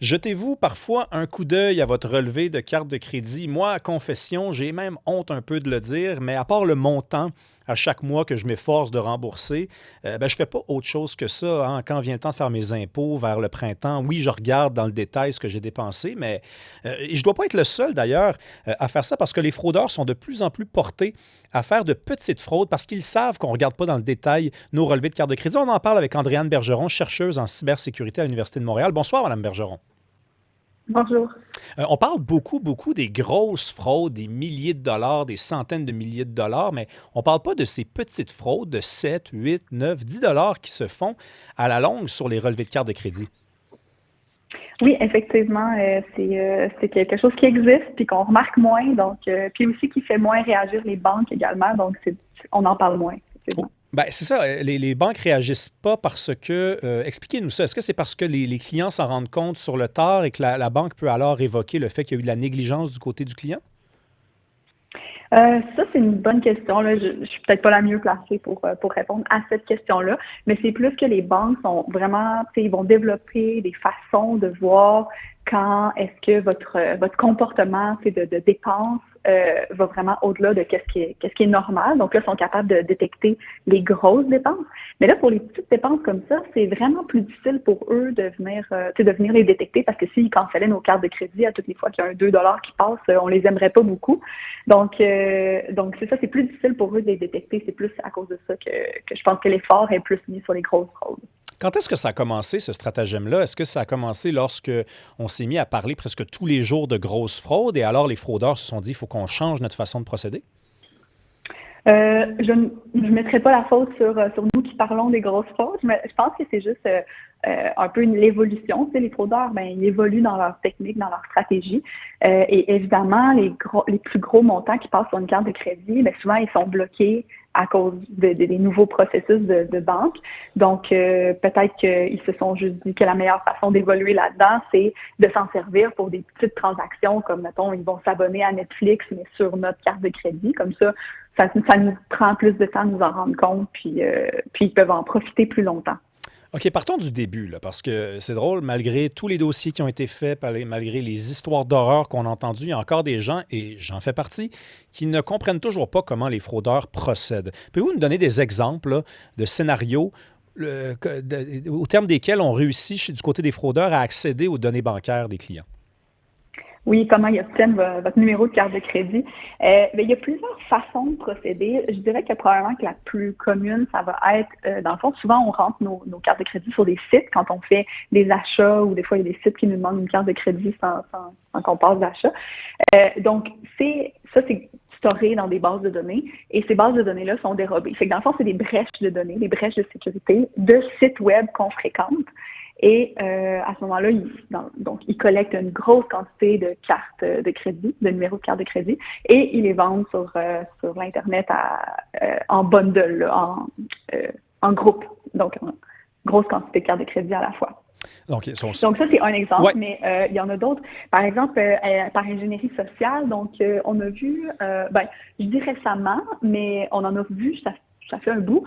Jetez-vous parfois un coup d'œil à votre relevé de carte de crédit. Moi, à confession, j'ai même honte un peu de le dire, mais à part le montant à chaque mois que je m'efforce de rembourser, je ne fais pas autre chose que ça, hein. Quand vient le temps de faire mes impôts vers le printemps, oui, je regarde dans le détail ce que j'ai dépensé, mais et je ne dois pas être le seul d'ailleurs à faire ça parce que les fraudeurs sont de plus en plus portés à faire de petites fraudes parce qu'ils savent qu'on ne regarde pas dans le détail nos relevés de carte de crédit. On en parle avec Andréane Bergeron, chercheuse en cybersécurité à l'Université de Montréal. Bonsoir, Madame Bergeron. Bonjour. On parle beaucoup, beaucoup des grosses fraudes, des milliers de dollars, des centaines de milliers de dollars, mais on ne parle pas de ces petites fraudes de 7, 8, 9, 10 dollars qui se font à la longue sur les relevés de carte de crédit. Oui, effectivement, c'est quelque chose qui existe puis qu'on remarque moins, donc puis aussi qui fait moins réagir les banques également, donc on en parle moins, Oh, effectivement. ben, c'est ça, les banques réagissent pas parce que... expliquez-nous ça. Est-ce que c'est parce que les clients s'en rendent compte sur le tard et que la banque peut alors évoquer le fait qu'il y a eu de la négligence du côté du client? Ça, c'est une bonne question. Là. Je suis peut-être pas la mieux placée pour répondre à cette question-là, mais c'est plus que les banques sont vraiment, tu sais, ils vont développer des façons de voir quand est-ce que votre comportement, tu sais, de dépense va vraiment au-delà de qu'est-ce qui est normal. Donc là, ils sont capables de détecter les grosses dépenses. Mais là, pour les petites dépenses comme ça, c'est vraiment plus difficile pour eux de venir, tu sais, de venir les détecter parce que s'ils cancellaient nos cartes de crédit à toutes les fois qu'il y a un 2 $ qui passe, on les aimerait pas beaucoup. Donc c'est ça, c'est plus difficile pour eux de les détecter. C'est plus à cause de ça que je pense que l'effort est plus mis sur les grosses fraudes. Quand est-ce que ça a commencé, ce stratagème-là? Est-ce que ça a commencé lorsque on s'est mis à parler presque tous les jours de grosses fraudes et alors les fraudeurs se sont dit, il faut qu'on change notre façon de procéder? Je ne mettrai pas la faute sur nous qui parlons des grosses fraudes. Je pense que c'est juste un peu l'évolution. Tu sais, les fraudeurs, ben, ils évoluent dans leur technique, dans leur stratégie. Et évidemment, les plus gros montants qui passent sur une carte de crédit, ben, souvent, ils sont bloqués à cause des nouveaux processus de banque. Donc, peut-être qu'ils se sont juste dit que la meilleure façon d'évoluer là-dedans, c'est de s'en servir pour des petites transactions, comme, mettons, ils vont s'abonner à Netflix, mais sur notre carte de crédit. Comme ça nous prend plus de temps de nous en rendre compte, puis ils peuvent en profiter plus longtemps. OK, partons du début, là, parce que c'est drôle, malgré tous les dossiers qui ont été faits, malgré les histoires d'horreur qu'on a entendues, il y a encore des gens, et j'en fais partie, qui ne comprennent toujours pas comment les fraudeurs procèdent. Pouvez-vous nous donner des exemples là, de scénarios au terme desquels on réussit du côté des fraudeurs à accéder aux données bancaires des clients? Oui, comment ils obtiennent votre numéro de carte de crédit. Ben, il y a plusieurs façons de procéder. Je dirais que probablement que la plus commune, ça va être, dans le fond, souvent on rentre nos cartes de crédit sur des sites quand on fait des achats ou des fois il y a des sites qui nous demandent une carte de crédit sans qu'on passe d'achat. Donc, c'est storé dans des bases de données et ces bases de données-là sont dérobées. Fait que dans le fond, c'est des brèches de données, des brèches de sécurité de sites web qu'on fréquente. Et à ce moment-là, ils collectent une grosse quantité de cartes de crédit, de numéros de carte de crédit, et ils les vendent sur l'Internet en bundle, en groupe. Donc, une grosse quantité de cartes de crédit à la fois. Donc, Donc, ça, c'est un exemple, ouais. mais il y en a d'autres. Par exemple, par ingénierie sociale, donc, on a vu, je dis récemment, mais on en a vu, ça fait un bout,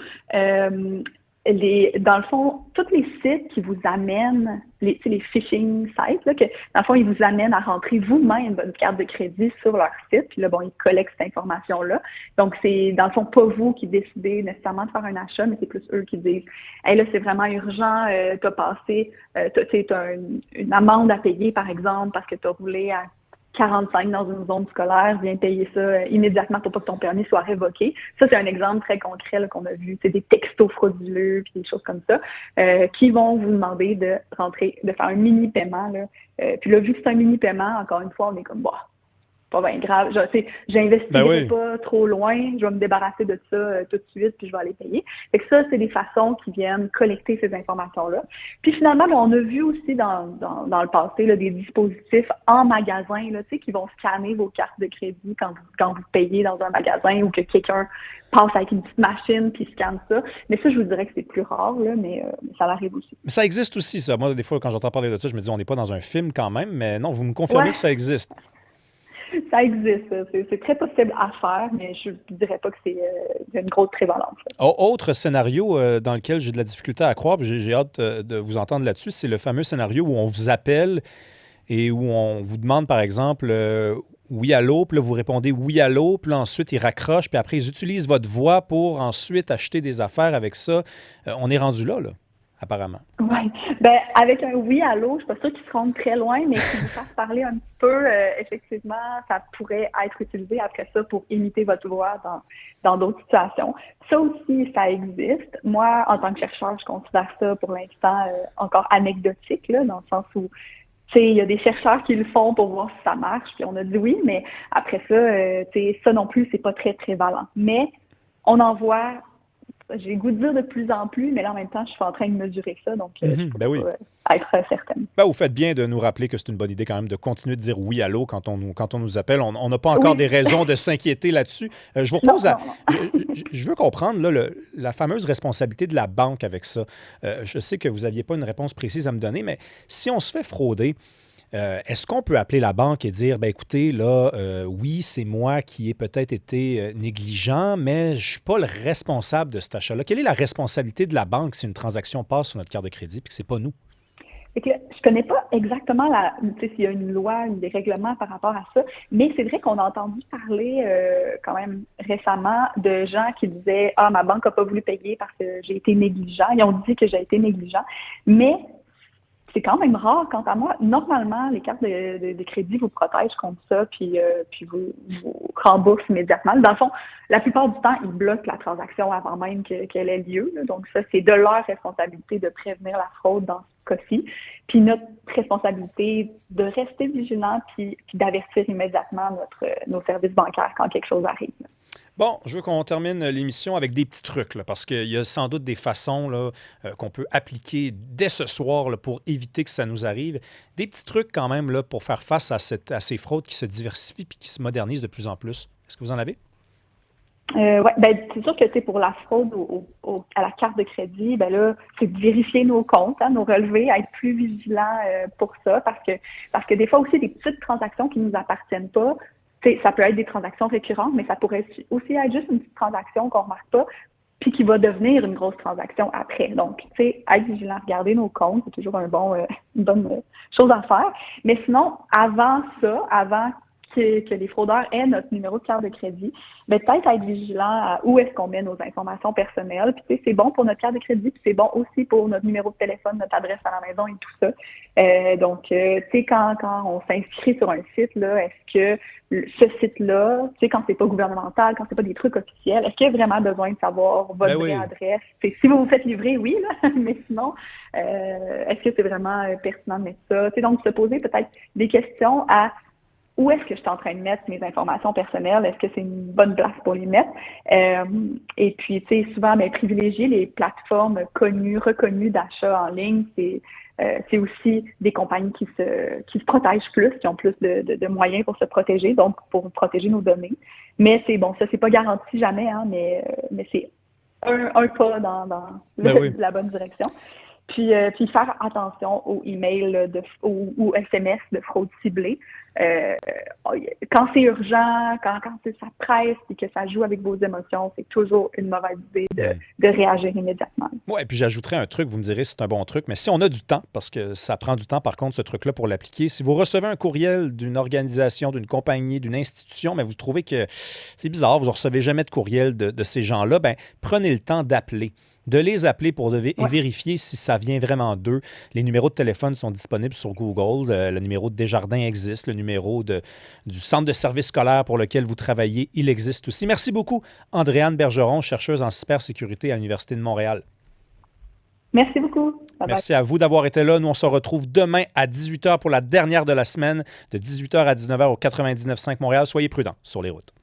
dans le fond, tous les sites qui vous amènent, tu sais, les phishing sites, là, que, dans le fond, ils vous amènent à rentrer vous-même votre carte de crédit sur leur site, puis là, bon, ils collectent cette information-là. Donc, c'est, dans le fond, pas vous qui décidez nécessairement de faire un achat, mais c'est plus eux qui disent, hey, là, c'est vraiment urgent, t'as passé, t'as une amende à payer, par exemple, parce que t'as roulé à 45 dans une zone scolaire, viens payer ça immédiatement pour pas que ton permis soit révoqué. Ça, c'est un exemple très concret là, qu'on a vu. C'est des textos frauduleux puis des choses comme ça qui vont vous demander de rentrer, de faire un mini paiement. Là. Puis là, vu que c'est un mini paiement, encore une fois, on est comme, bah, pas bien grave. Ben J'investirai oui. pas trop loin, je vais me débarrasser de ça tout de suite, puis je vais aller payer. Fait que ça, c'est des façons qui viennent collecter ces informations-là. Puis finalement, ben, on a vu aussi dans le passé là, des dispositifs en magasin là, qui vont scanner vos cartes de crédit quand vous payez dans un magasin ou que quelqu'un passe avec une petite machine puis scanne ça. Mais ça, je vous dirais que c'est plus rare, là, mais ça arrive aussi. Mais ça existe aussi, ça. Moi, des fois, quand j'entends parler de ça, je me dis, on n'est pas dans un film quand même, mais non, vous me confirmez Ouais, que ça existe. ça existe. C'est très possible à faire, mais je ne dirais pas que c'est une grosse prévalence. Autre scénario dans lequel j'ai de la difficulté à croire, puis j'ai hâte de vous entendre là-dessus, c'est le fameux scénario où on vous appelle et où on vous demande, par exemple, oui, allô, puis là, vous répondez oui, allô, puis là, ensuite, ils raccrochent, puis après, ils utilisent votre voix pour ensuite acheter des affaires avec ça. On est rendu là, apparemment. Oui. Ben, avec un oui, allô, je suis pas sûre qu'ils se rendent très loin, mais qu'ils vous fassent parler un petit peu, effectivement, ça pourrait être utilisé après ça pour imiter votre voix dans d'autres situations. Ça aussi, ça existe. Moi, en tant que chercheur, je considère ça pour l'instant encore anecdotique, là, dans le sens où il y a des chercheurs qui le font pour voir si ça marche, puis on a dit oui, mais après ça, ça non plus, c'est pas très prévalent. Mais on en voit, j'ai le goût de dire de plus en plus, mais là, en même temps, je suis en train de mesurer ça, donc je peux oui. pas être certaine. Ben, vous faites bien de nous rappeler que c'est une bonne idée quand même de continuer de dire oui, allô quand on nous appelle. On n'a pas encore des raisons de s'inquiéter là-dessus. Je vous repose je veux comprendre là, la fameuse responsabilité de la banque avec ça. Je sais que vous n'aviez pas une réponse précise à me donner, mais si on se fait frauder, est-ce qu'on peut appeler la banque et dire, ben écoutez, là, oui, c'est moi qui ai peut-être été négligent, mais je ne suis pas le responsable de cet achat-là. Quelle est la responsabilité de la banque si une transaction passe sur notre carte de crédit et que ce n'est pas nous? Je ne connais pas exactement s'il y a une loi ou des règlements par rapport à ça, mais c'est vrai qu'on a entendu parler quand même récemment de gens qui disaient « Ah, ma banque n'a pas voulu payer parce que j'ai été négligent. » Ils ont dit que j'ai été négligent, mais c'est quand même rare. Quant à moi, normalement, les cartes de crédit vous protègent contre ça, puis vous remboursent immédiatement. Dans le fond, la plupart du temps, ils bloquent la transaction avant même qu'elle ait lieu. Là. Donc ça, c'est de leur responsabilité de prévenir la fraude dans ce cas-ci. Puis notre responsabilité de rester vigilant puis d'avertir immédiatement nos services bancaires quand quelque chose arrive. Bon, je veux qu'on termine l'émission avec des petits trucs, là, parce qu'il y a sans doute des façons là, qu'on peut appliquer dès ce soir là, pour éviter que ça nous arrive. Des petits trucs quand même là, pour faire face à ces fraudes qui se diversifient et qui se modernisent de plus en plus. Est-ce que vous en avez? Oui, c'est sûr que pour la fraude à la carte de crédit, ben là, c'est de vérifier nos comptes, nos relevés, être plus vigilant pour ça, parce que des fois aussi des petites transactions qui ne nous appartiennent pas. Ça peut être des transactions récurrentes, mais ça pourrait aussi être juste une petite transaction qu'on ne remarque pas, puis qui va devenir une grosse transaction après. Donc, être vigilant, regarder nos comptes, c'est toujours une bonne chose à faire. Mais sinon, avant que les fraudeurs aient notre numéro de carte de crédit, peut-être être vigilant à où est-ce qu'on met nos informations personnelles. Puis c'est bon pour notre carte de crédit, puis c'est bon aussi pour notre numéro de téléphone, notre adresse à la maison et tout ça. Donc, quand on s'inscrit sur un site, là, est-ce que ce site-là, quand c'est pas gouvernemental, quand c'est pas des trucs officiels, est-ce qu'il y a vraiment besoin de savoir votre vraie adresse? Si vous vous faites livrer, oui, là, mais sinon, est-ce que c'est vraiment pertinent de mettre ça? Donc, se poser peut-être des questions à où est-ce que je suis en train de mettre mes informations personnelles? Est-ce que c'est une bonne place pour les mettre? Et puis, souvent, privilégier les plateformes reconnues d'achat en ligne, c'est aussi des compagnies qui se protègent plus, qui ont plus de moyens pour se protéger, donc pour protéger nos données. Mais c'est bon, ça, c'est pas garanti jamais, hein, mais c'est un pas dans la bonne direction. Puis faire attention aux emails ou SMS de fraude ciblée. Quand c'est urgent, quand ça presse et que ça joue avec vos émotions, c'est toujours une mauvaise idée de réagir immédiatement. Oui, et puis j'ajouterais un truc, vous me direz si c'est un bon truc, mais si on a du temps, parce que ça prend du temps par contre ce truc-là pour l'appliquer, si vous recevez un courriel d'une organisation, d'une compagnie, d'une institution, mais vous trouvez que c'est bizarre, vous ne recevez jamais de courriel de ces gens-là, prenez le temps d'appeler. De les appeler pour vérifier si ça vient vraiment d'eux. Les numéros de téléphone sont disponibles sur Google. Le numéro de Desjardins existe. Le numéro du centre de service scolaire pour lequel vous travaillez, il existe aussi. Merci beaucoup, Andréane Bergeron, chercheuse en cybersécurité à l'Université de Montréal. Merci beaucoup. Bye-bye. Merci à vous d'avoir été là. Nous, on se retrouve demain à 18h pour la dernière de la semaine, de 18h à 19h au 99.5 Montréal. Soyez prudents sur les routes.